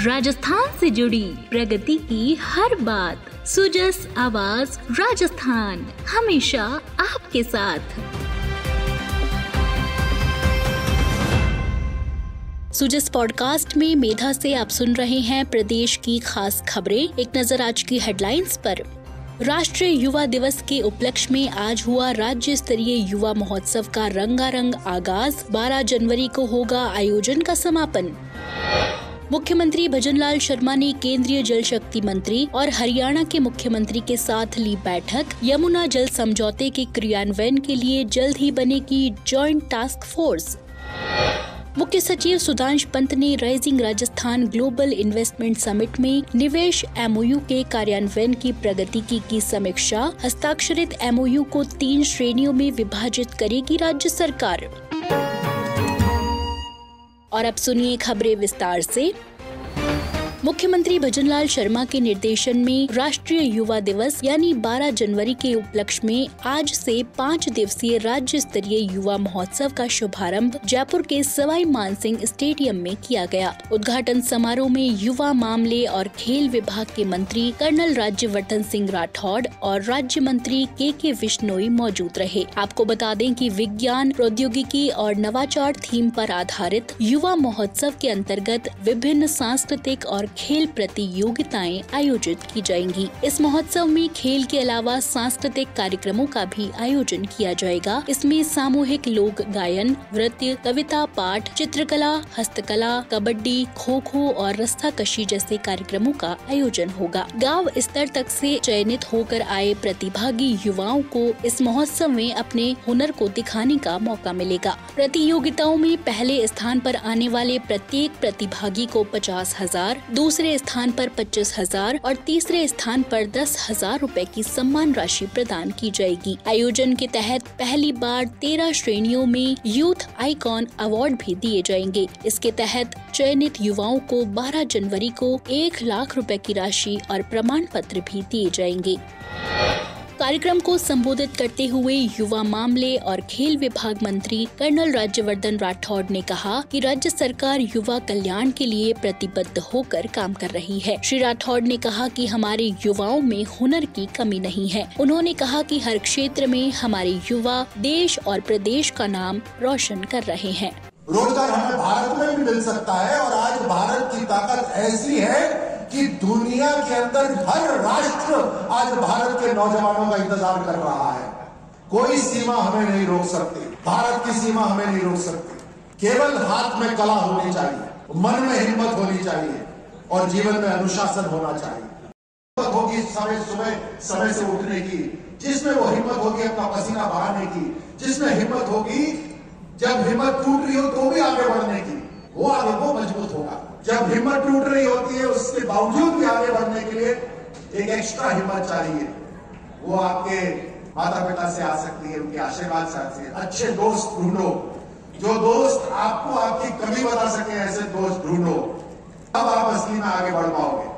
राजस्थान से जुड़ी प्रगति की हर बात। सुजस आवाज राजस्थान, हमेशा आपके साथ। सुजस पॉडकास्ट में मेधा से आप सुन रहे हैं प्रदेश की खास खबरें। एक नजर आज की हेडलाइंस पर। राष्ट्रीय युवा दिवस के उपलक्ष्य में आज हुआ राज्य स्तरीय युवा महोत्सव का रंगारंग आगाज। 12 जनवरी को होगा आयोजन का समापन। मुख्यमंत्री भजनलाल शर्मा ने केंद्रीय जल शक्ति मंत्री और हरियाणा के मुख्यमंत्री के साथ ली बैठक। यमुना जल समझौते के क्रियान्वयन के लिए जल्द ही बनेगी जॉइंट टास्क फोर्स। मुख्य सचिव सुधांश पंत ने rising Rajasthan global investment summit में निवेश एमओयू के कार्यान्वयन की प्रगति की समीक्षा। हस्ताक्षरित एमओयू को 3 श्रेणियों में विभाजित करेगी राज्य सरकार। और अब सुनिए खबरें विस्तार से। मुख्यमंत्री भजनलाल शर्मा के निर्देशन में राष्ट्रीय युवा दिवस यानी 12 जनवरी के उपलक्ष्य में आज से 5 दिवसीय राज्य स्तरीय युवा महोत्सव का शुभारंभ जयपुर के सवाई मानसिंह स्टेडियम में किया गया। उद्घाटन समारोह में युवा मामले और खेल विभाग के मंत्री कर्नल राज्यवर्धन सिंह राठौड़ और राज्य मंत्री के विश्नोई मौजूद रहे। आपको बता दें कि विज्ञान, प्रौद्योगिकी और नवाचार थीम पर आधारित युवा महोत्सव के अंतर्गत विभिन्न सांस्कृतिक और खेल प्रतियोगिताएं आयोजित की जाएंगी। इस महोत्सव में खेल के अलावा सांस्कृतिक कार्यक्रमों का भी आयोजन किया जाएगा। इसमें सामूहिक लोक गायन, नृत्य, कविता पाठ, चित्रकला, हस्तकला, कबड्डी, खो खो और रस्साकशी जैसे कार्यक्रमों का आयोजन होगा। गांव स्तर तक से चयनित होकर आए प्रतिभागी युवाओं को इस महोत्सव में अपने हुनर को दिखाने का मौका मिलेगा। प्रतियोगिताओं में पहले स्थान पर आने वाले प्रत्येक प्रतिभागी को 50,000, दूसरे स्थान पर 25,000 और तीसरे स्थान पर 10,000 रुपए की सम्मान राशि प्रदान की जाएगी। आयोजन के तहत पहली बार 13 श्रेणियों में यूथ आइकॉन अवार्ड भी दिए जाएंगे। इसके तहत चयनित युवाओं को 12 जनवरी को 1 लाख रुपए की राशि और प्रमाण पत्र भी दिए जाएंगे। कार्यक्रम को संबोधित करते हुए युवा मामले और खेल विभाग मंत्री कर्नल राज्यवर्धन राठौड़ ने कहा कि राज्य सरकार युवा कल्याण के लिए प्रतिबद्ध होकर काम कर रही है। श्री राठौड़ ने कहा कि हमारे युवाओं में हुनर की कमी नहीं है। उन्होंने कहा कि हर क्षेत्र में हमारे युवा देश और प्रदेश का नाम रोशन कर रहे हैं। रोजगार हमें भारत में भी मिल सकता है और आज भारत की ताकत ऐसी है कि दुनिया के अंदर हर राष्ट्र आज भारत के नौजवानों का इंतजार कर रहा है। कोई सीमा हमें नहीं रोक सकती, भारत की सीमा हमें नहीं रोक सकती। केवल हाथ में कला होनी चाहिए, मन में हिम्मत होनी चाहिए और जीवन में अनुशासन होना चाहिए। हिम्मत होगी समय से उठने की, जिसमें वो हिम्मत होगी अपना पसीना बहाने की, जिसमें हिम्मत होगी जब हिम्मत टूट रही हो तो भी आगे बढ़ने की, वो आगे वो मजबूत होगा। जब हिम्मत टूट रही होती है उसके बावजूद भी आगे बढ़ने के लिए एक एक्स्ट्रा हिम्मत चाहिए। वो आपके माता पिता से आ सकती है, उनके आशीर्वाद से आ सकती है। अच्छे दोस्त ढूंढो, जो दोस्त आपको आपकी कमी बता सके, ऐसे दोस्त ढूंढो, तब आप असली में आगे बढ़ पाओगे।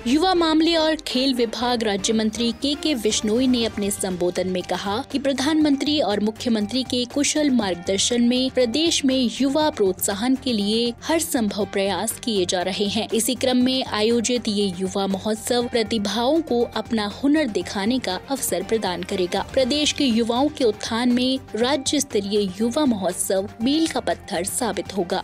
युवा मामले और खेल विभाग राज्य मंत्री के विश्नोई ने अपने संबोधन में कहा कि प्रधानमंत्री और मुख्यमंत्री के कुशल मार्गदर्शन में प्रदेश में युवा प्रोत्साहन के लिए हर संभव प्रयास किए जा रहे हैं। इसी क्रम में आयोजित ये युवा महोत्सव प्रतिभाओं को अपना हुनर दिखाने का अवसर प्रदान करेगा। प्रदेश के युवाओं के उत्थान में राज्य स्तरीय युवा महोत्सव मील का पत्थर साबित होगा।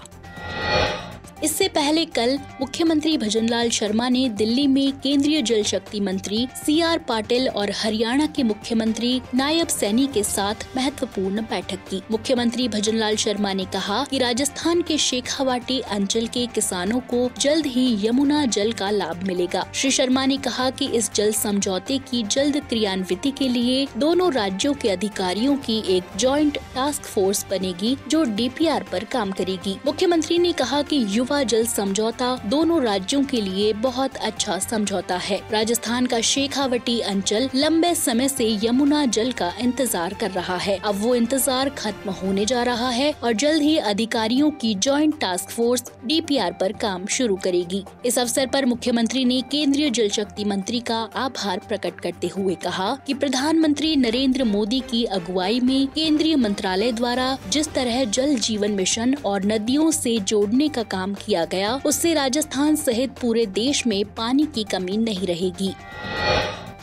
इससे पहले कल मुख्यमंत्री भजनलाल शर्मा ने दिल्ली में केंद्रीय जल शक्ति मंत्री CR पाटिल और हरियाणा के मुख्यमंत्री नायब सैनी के साथ महत्वपूर्ण बैठक की। मुख्यमंत्री भजनलाल शर्मा ने कहा कि राजस्थान के शेखावाटी अंचल के किसानों को जल्द ही यमुना जल का लाभ मिलेगा। श्री शर्मा ने कहा कि इस जल समझौते की जल्द क्रियान्विति के लिए दोनों राज्यों के अधिकारियों की एक जॉइंट टास्क फोर्स बनेगी जो DPR पर काम करेगी। मुख्यमंत्री ने कहा कि युवा जल समझौता दोनों राज्यों के लिए बहुत अच्छा समझौता है। राजस्थान का शेखावटी अंचल लंबे समय से यमुना जल का इंतजार कर रहा है। अब वो इंतजार खत्म होने जा रहा है और जल्द ही अधिकारियों की जॉइंट टास्क फोर्स DPR पर काम शुरू करेगी। इस अवसर पर मुख्यमंत्री ने केंद्रीय जल शक्ति मंत्री का आभार प्रकट करते हुए कहा कि प्रधानमंत्री नरेंद्र मोदी की अगुवाई में केंद्रीय मंत्रालय द्वारा जिस तरह जल जीवन मिशन और नदियों से जोड़ने का काम किया गया, उससे राजस्थान सहित पूरे देश में पानी की कमी नहीं रहेगी।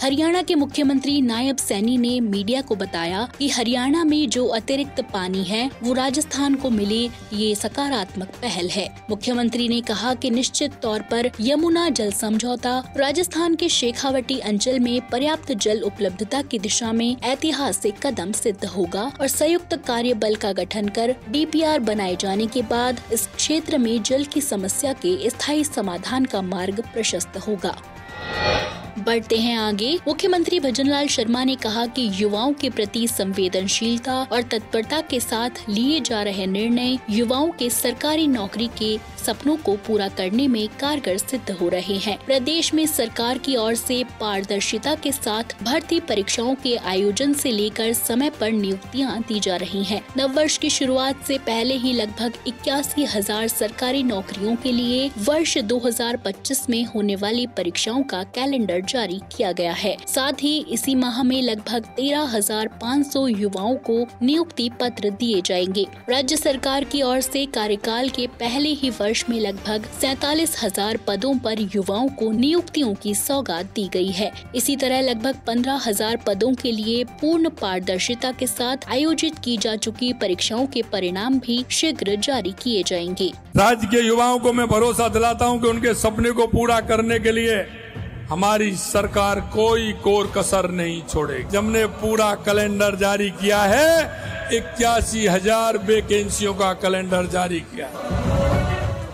हरियाणा के मुख्यमंत्री नायब सैनी ने मीडिया को बताया कि हरियाणा में जो अतिरिक्त पानी है वो राजस्थान को मिले, ये सकारात्मक पहल है। मुख्यमंत्री ने कहा कि निश्चित तौर पर यमुना जल समझौता राजस्थान के शेखावटी अंचल में पर्याप्त जल उपलब्धता की दिशा में ऐतिहासिक कदम सिद्ध होगा और संयुक्त कार्य बल का गठन कर DPR बनाए जाने के बाद इस क्षेत्र में जल की समस्या के स्थायी समाधान का मार्ग प्रशस्त होगा। बढ़ते हैं आगे। मुख्यमंत्री भजनलाल शर्मा ने कहा कि युवाओं के प्रति संवेदनशीलता और तत्परता के साथ लिए जा रहे निर्णय युवाओं के सरकारी नौकरी के सपनों को पूरा करने में कारगर सिद्ध हो रहे हैं। प्रदेश में सरकार की ओर से पारदर्शिता के साथ भर्ती परीक्षाओं के आयोजन से लेकर समय पर नियुक्तियां दी जा रही हैं। नववर्ष की शुरुआत से पहले ही लगभग 81,000 सरकारी नौकरियों के लिए वर्ष 2025 में होने वाली परीक्षाओं का कैलेंडर जारी किया गया है। साथ ही इसी माह में लगभग 13,500 युवाओं को नियुक्ति पत्र दिए जाएंगे। राज्य सरकार की ओर से कार्यकाल के पहले ही वर्ष में लगभग 47,000 पदों पर युवाओं को नियुक्तियों की सौगात दी गई है। इसी तरह लगभग 15,000 पदों के लिए पूर्ण पारदर्शिता के साथ आयोजित की जा चुकी परीक्षाओं के परिणाम भी शीघ्र जारी किए जाएंगे। राज्य के युवाओं को मैं भरोसा दिलाता हूं कि उनके सपने को पूरा करने के लिए हमारी सरकार कोई कोर कसर नहीं छोड़ेगी। हमने पूरा कैलेंडर जारी किया है, 81,000 वैकेंसियों का कैलेंडर जारी किया।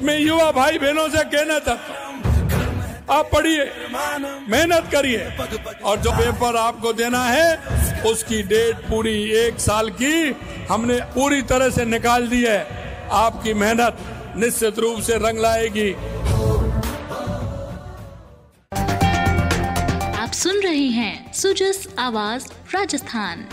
मैं युवा भाई बहनों से कहना चाहता हूँ, आप पढ़िए, मेहनत करिए और जो पेपर आपको देना है उसकी डेट पूरी 1 साल की हमने पूरी तरह से निकाल दी है। आपकी मेहनत निश्चित रूप से रंग लाएगी। आप सुन रहे हैं सुजस आवाज राजस्थान।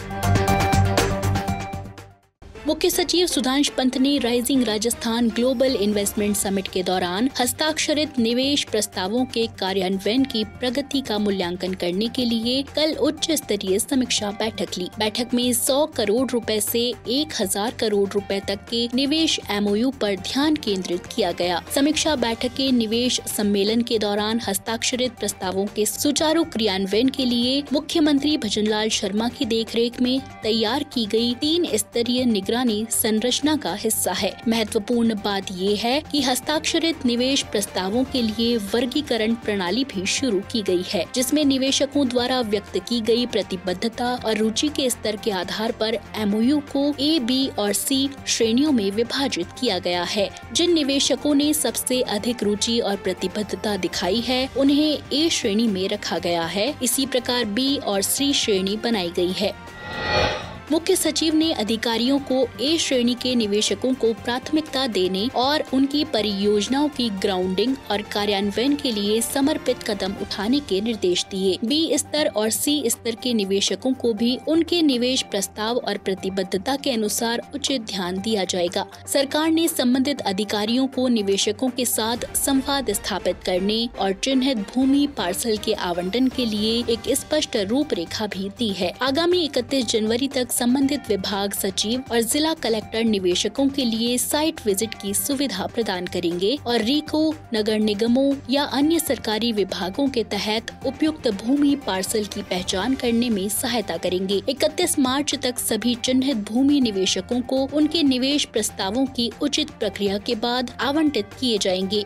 मुख्य सचिव सुधांश पंत ने rising Rajasthan global investment summit के दौरान हस्ताक्षरित निवेश प्रस्तावों के कार्यान्वयन की प्रगति का मूल्यांकन करने के लिए कल उच्च स्तरीय समीक्षा बैठक ली। बैठक में 100 करोड़ रुपए से 1,000 करोड़ रुपए तक के निवेश MOU पर ध्यान केंद्रित किया गया। समीक्षा बैठक के निवेश सम्मेलन के दौरान हस्ताक्षरित प्रस्तावों के सुचारू क्रियान्वयन के लिए मुख्यमंत्री भजनलाल शर्मा की देखरेख में तैयार की गई 3 स्तरीय निगरानी संरचना का हिस्सा है। महत्वपूर्ण बात ये है कि हस्ताक्षरित निवेश प्रस्तावों के लिए वर्गीकरण प्रणाली भी शुरू की गई है, जिसमें निवेशकों द्वारा व्यक्त की गई प्रतिबद्धता और रुचि के स्तर के आधार पर MOU को A, B और C श्रेणियों में विभाजित किया गया है। जिन निवेशकों ने सबसे अधिक रुचि और प्रतिबद्धता दिखाई है उन्हें A श्रेणी में रखा गया है। इसी प्रकार B और C श्रेणी बनाई गई है। मुख्य सचिव ने अधिकारियों को A श्रेणी के निवेशकों को प्राथमिकता देने और उनकी परियोजनाओं की ग्राउंडिंग और कार्यान्वयन के लिए समर्पित कदम उठाने के निर्देश दिए। B स्तर और C स्तर के निवेशकों को भी उनके निवेश प्रस्ताव और प्रतिबद्धता के अनुसार उचित ध्यान दिया जाएगा। सरकार ने संबंधित अधिकारियों को निवेशकों के साथ संवाद स्थापित करने और चिन्हित भूमि पार्सल के आवंटन के लिए एक स्पष्ट रूपरेखा भी दी है। आगामी 31 जनवरी तक संबंधित विभाग सचिव और जिला कलेक्टर निवेशकों के लिए साइट विजिट की सुविधा प्रदान करेंगे और रीको, नगर निगमों या अन्य सरकारी विभागों के तहत उपयुक्त भूमि पार्सल की पहचान करने में सहायता करेंगे। 31 मार्च तक सभी चिन्हित भूमि निवेशकों को उनके निवेश प्रस्तावों की उचित प्रक्रिया के बाद आवंटित किए जाएंगे।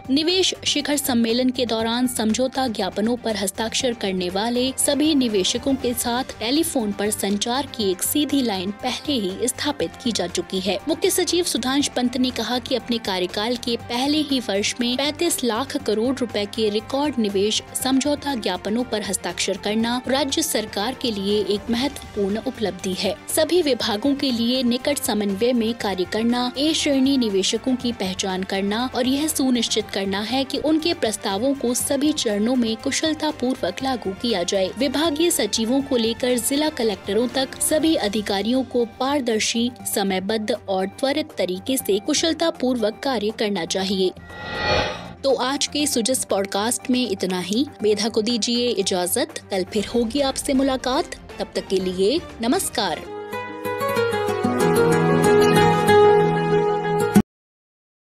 निवेश शिखर सम्मेलन के दौरान समझौता ज्ञापनों पर हस्ताक्षर करने वाले सभी निवेशकों के साथ टेलीफोन पर संचार की एक सीधी लाइन पहले ही स्थापित की जा चुकी है। मुख्य सचिव सुधांश पंत ने कहा कि अपने कार्यकाल के पहले ही वर्ष में 35 लाख करोड़ रुपए के रिकॉर्ड निवेश समझौता ज्ञापनों पर हस्ताक्षर करना राज्य सरकार के लिए एक महत्वपूर्ण उपलब्धि है। सभी विभागों के लिए निकट समन्वय में कार्य करना, A श्रेणी निवेशकों की पहचान करना और यह सुनिश्चित करना है कि उनके प्रस्तावों को सभी चरणों में कुशलता पूर्वक लागू किया जाए। विभागीय सचिवों को लेकर जिला कलेक्टरों तक सभी अधिकारियों को पारदर्शी, समयबद्ध और त्वरित तरीके से कुशलता पूर्वक कार्य करना चाहिए। तो आज के सुजस पॉडकास्ट में इतना ही। मेधा को दीजिए इजाजत। कल फिर होगी आपसे मुलाकात। तब तक के लिए नमस्कार।